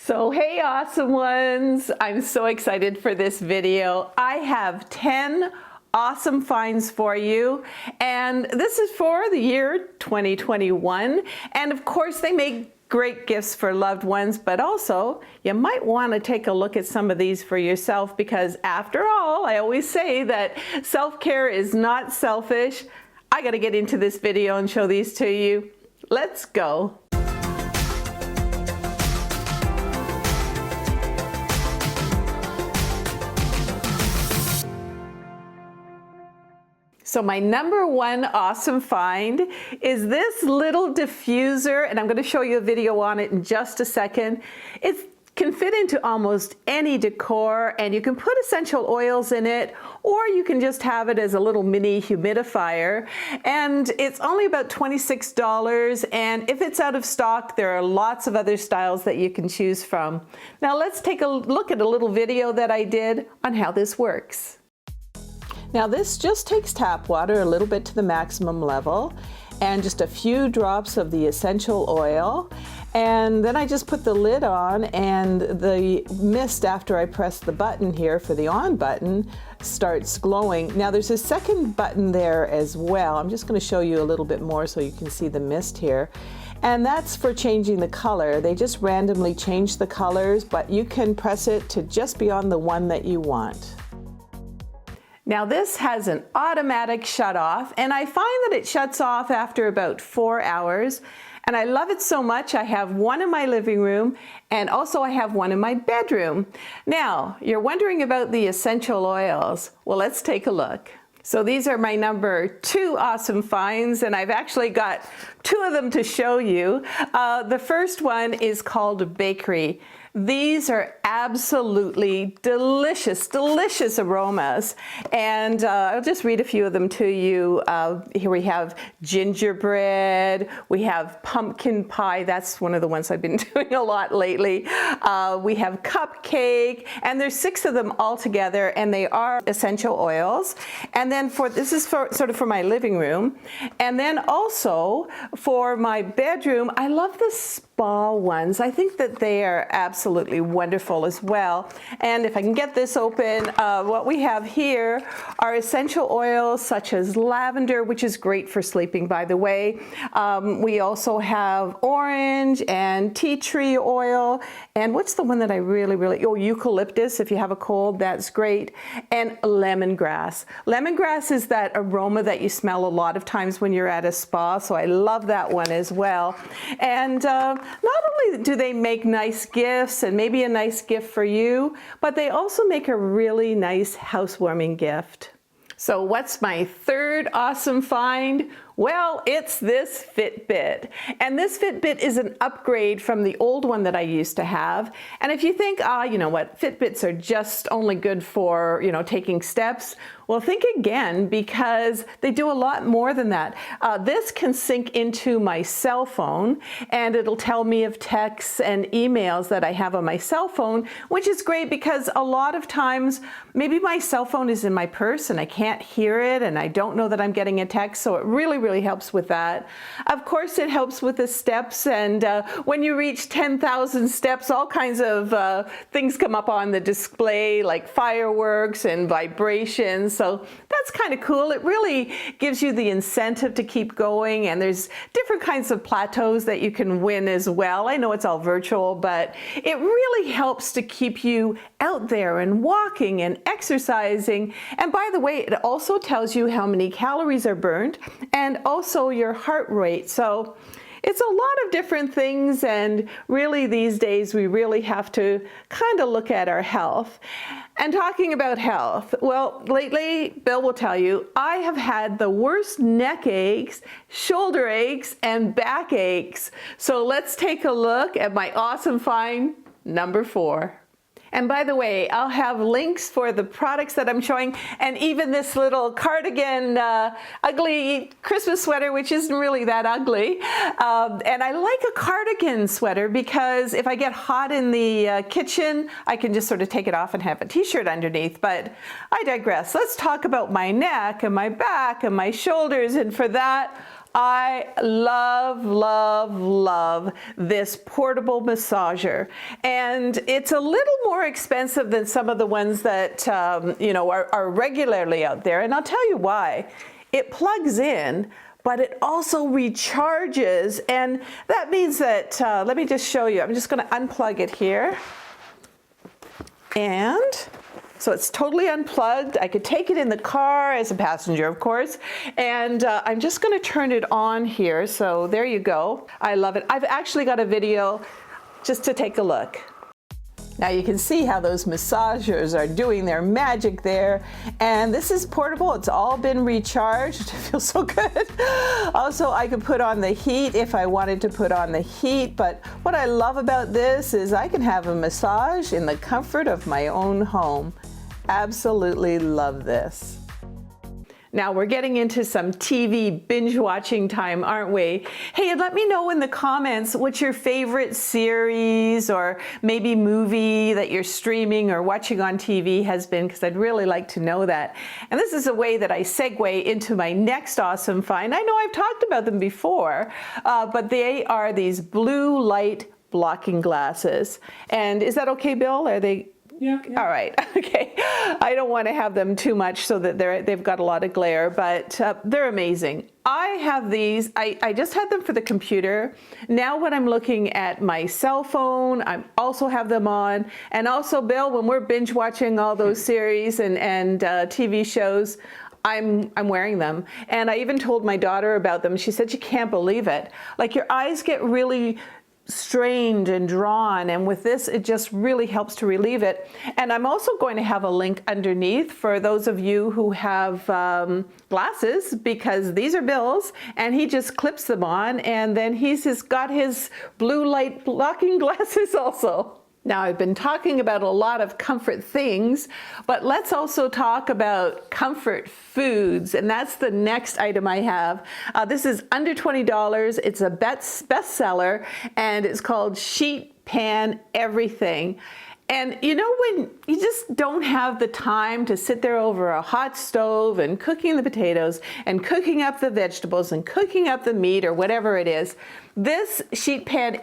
So hey awesome ones, I'm so excited for this video. I have 10 awesome finds for you, and this is for the year 2021, and of course they make great gifts for loved ones, but also you might want to take a look at some of these for yourself, because after all, I always say that self-care is not selfish. I got to get into this video and show these to you. Let's go. So my number one awesome find is this little diffuser, and I'm going to show you a video on it in just a second. It can fit into almost any decor, and you can put essential oils in it, or you can just have it as a little mini humidifier. And it's only about $26, and if it's out of stock, there are lots of other styles that you can choose from. Now let's take a look at a little video that I did on how this works. Now this just takes tap water a little bit to the maximum level and just a few drops of the essential oil, and then I just put the lid on, and the mist, after I press the button here for the on button, starts glowing. Now there's a second button there as well. I'm just going to show you a little bit more so you can see the mist here. And that's for changing the color. They just randomly change the colors, but you can press it to just be on the one that you want. Now this has an automatic shut off, and I find that it shuts off after about 4 hours, and I love it so much. I have one in my living room, and also I have one in my bedroom. Now you're wondering about the essential oils. Well, let's take a look. So these are my number 2 awesome finds, and I've actually got 2 of them to show you. The first one is called Bakery. These are absolutely delicious, delicious aromas. And I'll just read a few of them to you. Here we have gingerbread, we have pumpkin pie. That's one of the ones I've been doing a lot lately. We have cupcake, and there's 6 of them all together, and they are essential oils. And then this is for sort of for my living room. And then also for my bedroom, I love the spa ones. I think that they are absolutely wonderful as well. And if I can get this open, what we have here are essential oils such as lavender, which is great for sleeping, by the way. We also have orange and tea tree oil, and what's the one that I really, eucalyptus. If you have a cold, that's great. And lemongrass. Lemongrass is that aroma that you smell a lot of times when you're at a spa, so I love that one as well. And not only do they make nice gifts and maybe a nice gift for you, but they also make a really nice housewarming gift. So what's my third awesome find? Well, it's this Fitbit. And this Fitbit is an upgrade from the old one that I used to have. And if you think, you know what, Fitbits are just only good for, taking steps, well, think again, because they do a lot more than that. This can sync into my cell phone, and it'll tell me of texts and emails that I have on my cell phone, which is great because a lot of times maybe my cell phone is in my purse and I can't hear it, and I don't know that I'm getting a text, so it really helps with that. Of course, it helps with the steps, and when you reach 10,000 steps, all kinds of things come up on the display, like fireworks and vibrations. So that's kind of cool. It really gives you the incentive to keep going, and there's different kinds of plateaus that you can win as well. I know it's all virtual, but it really helps to keep you out there and walking and exercising. And by the way, it also tells you how many calories are burned and also your heart rate. So it's a lot of different things, and really these days we really have to kind of look at our health. And talking about health, well, lately, Bill will tell you, I have had the worst neck aches, shoulder aches, and back aches. So let's take a look at my awesome find number 4. And by the way, I'll have links for the products that I'm showing, and even this little cardigan, ugly Christmas sweater, which isn't really that ugly. And I like a cardigan sweater because if I get hot in the kitchen, I can just sort of take it off and have a t-shirt underneath. But I digress. Let's talk about my neck and my back and my shoulders. And for that, I love, love, love this portable massager. And it's a little more expensive than some of the ones that, you know, are regularly out there. And I'll tell you why. It plugs in, but it also recharges. And that means that, let me just show you. I'm just going to unplug it here. And so it's totally unplugged. I could take it in the car as a passenger, of course. And I'm just going to turn it on here. So there you go. I love it. I've actually got a video just to take a look. Now you can see how those massagers are doing their magic there. And this is portable. It's all been recharged. It feels so good. Also, I could put on the heat if I wanted to put on the heat. But what I love about this is I can have a massage in the comfort of my own home. Absolutely love this. Now we're getting into some TV binge watching time, aren't we? Hey, let me know in the comments what your favorite series or maybe movie that you're streaming or watching on TV has been, because I'd really like to know that. And this is a way that I segue into my next awesome find. I know I've talked about them before, but they are these blue light blocking glasses. And is that okay, Bill? Are they? Yeah. All right. Okay. I don't want to have them too much so that they've got a lot of glare, but they're amazing. I have these. I just had them for the computer. Now when I'm looking at my cell phone, I also have them on. And also, Bill, when we're binge watching all those series and TV shows, I'm wearing them. And I even told my daughter about them. She said she can't believe it. Like, your eyes get really strained and drawn, and with this it just really helps to relieve it. And I'm also going to have a link underneath for those of you who have glasses, because these are Bill's and he just clips them on, and then he's got his blue light blocking glasses also. Now, I've been talking about a lot of comfort things, but let's also talk about comfort foods, and that's the next item I have. This is under $20. It's a bestseller, and it's called Sheet Pan Everything. And you know, when you just don't have the time to sit there over a hot stove and cooking the potatoes and cooking up the vegetables and cooking up the meat or whatever it is, this Sheet Pan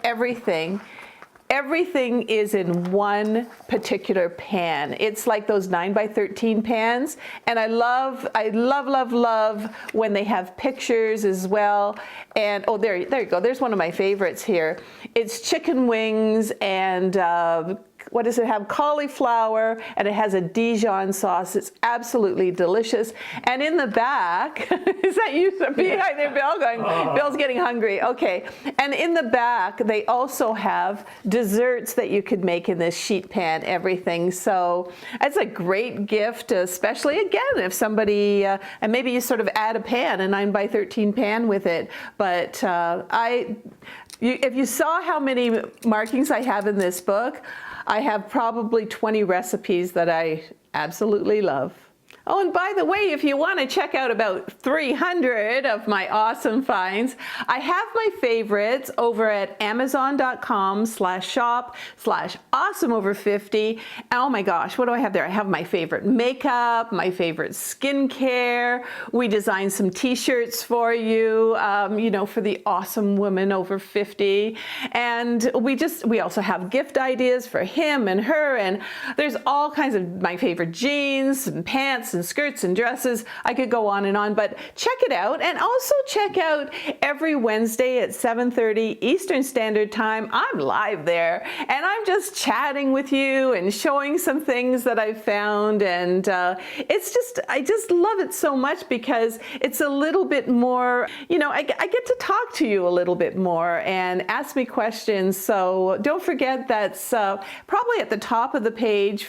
Everything is in one particular pan. It's like those 9x13 pans. And I love, love, love when they have pictures as well. And oh, there you go. There's one of my favorites here. It's chicken wings and what does it have? Cauliflower, and it has a Dijon sauce. It's absolutely delicious. And in the back, is that you behind there, Bill? Bill's getting hungry. Okay. And in the back, they also have desserts that you could make in this Sheet Pan Everything. So it's a great gift, especially again, if somebody, and maybe you sort of add a pan, a 9x13 pan with it. But if you saw how many markings I have in this book, I have probably 20 recipes that I absolutely love. Oh, and by the way, if you want to check out about 300 of my awesome finds, I have my favorites over at amazon.com/shop/awesomeover50. Oh my gosh, what do I have there? I have my favorite makeup, my favorite skincare. We designed some t-shirts for you, you know, for the awesome woman over 50. And we also have gift ideas for him and her. And there's all kinds of my favorite jeans and pants and skirts and dresses. I could go on, but check it out. And also check out every Wednesday at 7:30 Eastern Standard Time. I'm live there, and I'm just chatting with you and showing some things that I've found. And I just love it so much because it's a little bit more, you know, I get to talk to you a little bit more and ask me questions. So don't forget, that's probably at the top of the page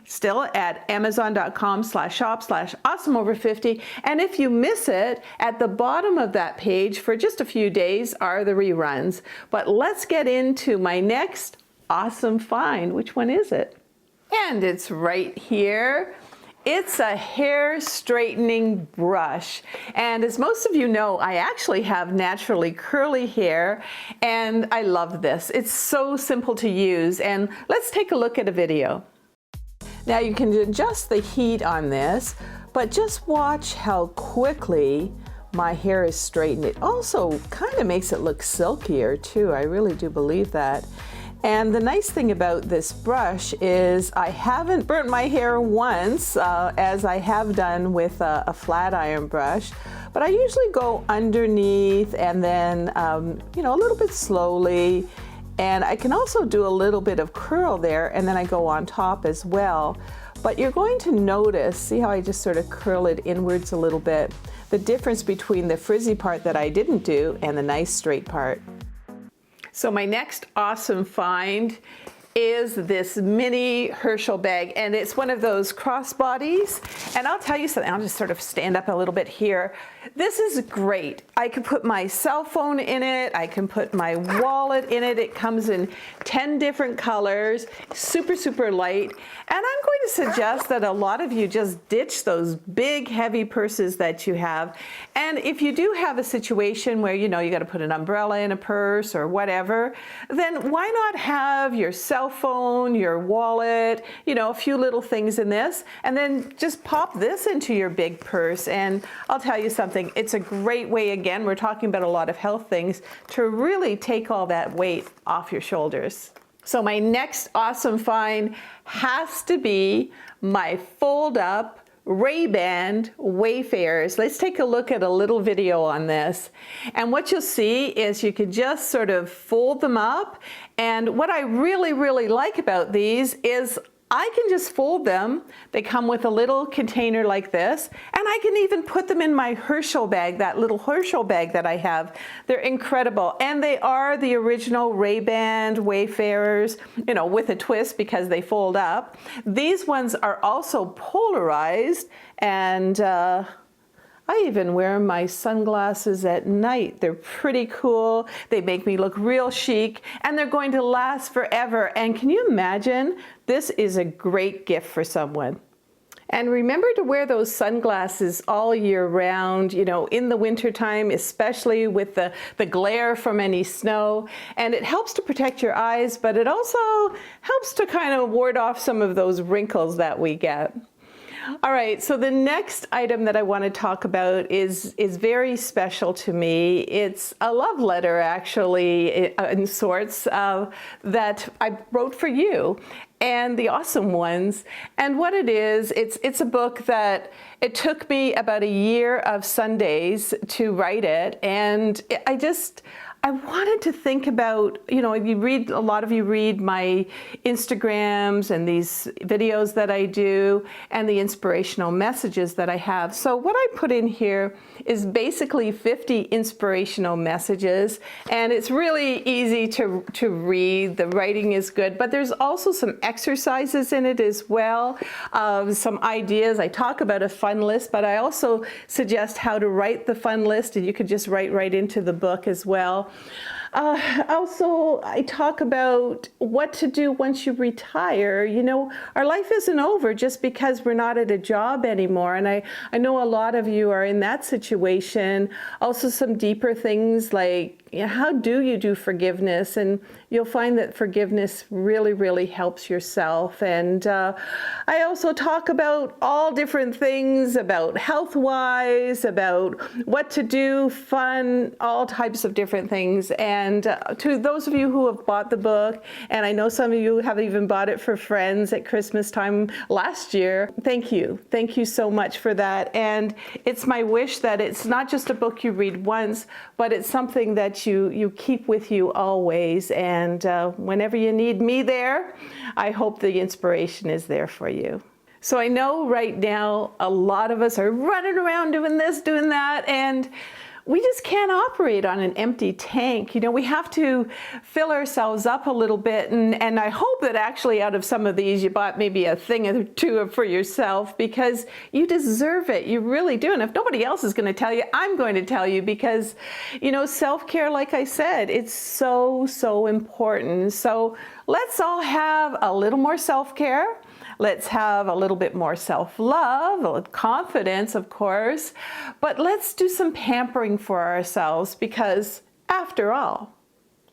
still at amazon.com/shop/awesomeover50. And if you miss it, at the bottom of that page for just a few days are the reruns. But let's get into my next awesome find. Which one is it? And it's right here. It's a hair straightening brush. And as most of you know, I actually have naturally curly hair, and I love this. It's so simple to use. And let's take a look at a video. Now you can adjust the heat on this, but just watch how quickly my hair is straightened. It also kind of makes it look silkier too. I really do believe that. And the nice thing about this brush is I haven't burnt my hair once, as I have done with a flat iron brush, but I usually go underneath and then, you know, a little bit slowly. And I can also do a little bit of curl there, and then I go on top as well. But you're going to notice, see how I just sort of curl it inwards a little bit, the difference between the frizzy part that I didn't do and the nice straight part. So my next awesome find is this mini Herschel bag, and it's one of those crossbodies. And I'll tell you something, I'll just sort of stand up a little bit here. This is great. I can put my cell phone in it, I can put my wallet in it. It comes in 10 different colors, super, super light. And I'm going to suggest that a lot of you just ditch those big, heavy purses that you have. And if you do have a situation where, you know, you got to put an umbrella in a purse or whatever, then why not have your cell phone, your wallet, you know, a few little things in this, and then just pop this into your big purse. And I'll tell you something, it's a great way, again, we're talking about a lot of health things, to really take all that weight off your shoulders. So my next awesome find has to be my fold-up Ray-Ban Wayfarers. Let's take a look at a little video on this. And what you'll see is you can just sort of fold them up. And what I really, really like about these is I can just fold them. They come with a little container like this, and I can even put them in my Herschel bag, that little Herschel bag that I have. They're incredible, and they are the original Ray-Ban Wayfarers, you know, with a twist because they fold up. These ones are also polarized, and I even wear my sunglasses at night. They're pretty cool. They make me look real chic, and they're going to last forever. And can you imagine? This is a great gift for someone. And remember to wear those sunglasses all year round, you know, in the wintertime, especially with the glare from any snow. And it helps to protect your eyes, but it also helps to kind of ward off some of those wrinkles that we get. All right, so the next item that I want to talk about is very special to me. It's a love letter, actually, in sorts, that I wrote for you and the awesome ones. And what it is, it's a book that it took me about a year of Sundays to write it, and I wanted to think about, you know, a lot of you read my Instagrams and these videos that I do and the inspirational messages that I have. So what I put in here is basically 50 inspirational messages, and it's really easy to read. The writing is good, but there's also some exercises in it as well, some ideas. I talk about a fun list, but I also suggest how to write the fun list, and you could just write right into the book as well. Also, I talk about what to do once you retire. You know, our life isn't over just because we're not at a job anymore. And I know a lot of you are in that situation. Also, some deeper things like, you know, how do you do forgiveness? And you'll find that forgiveness really, really helps yourself. And I also talk about all different things about health-wise, about what to do, fun, all types of different things. And to those of you who have bought the book, and I know some of you have even bought it for friends at Christmas time last year, thank you. Thank you so much for that. And it's my wish that it's not just a book you read once, but it's something that you keep with you always. And whenever you need me there, I hope the inspiration is there for you. So I know right now a lot of us are running around doing this, doing that, and we just can't operate on an empty tank. You know, we have to fill ourselves up a little bit, and I hope that actually out of some of these you bought maybe a thing or two for yourself, because you deserve it. You really do. And if nobody else is going to tell you, I'm going to tell you, because, you know, self-care, like I said, it's so, so important. So let's all have a little more self-care. Let's have a little bit more self-love, confidence, of course, but let's do some pampering for ourselves, because after all,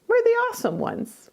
we're the awesome ones.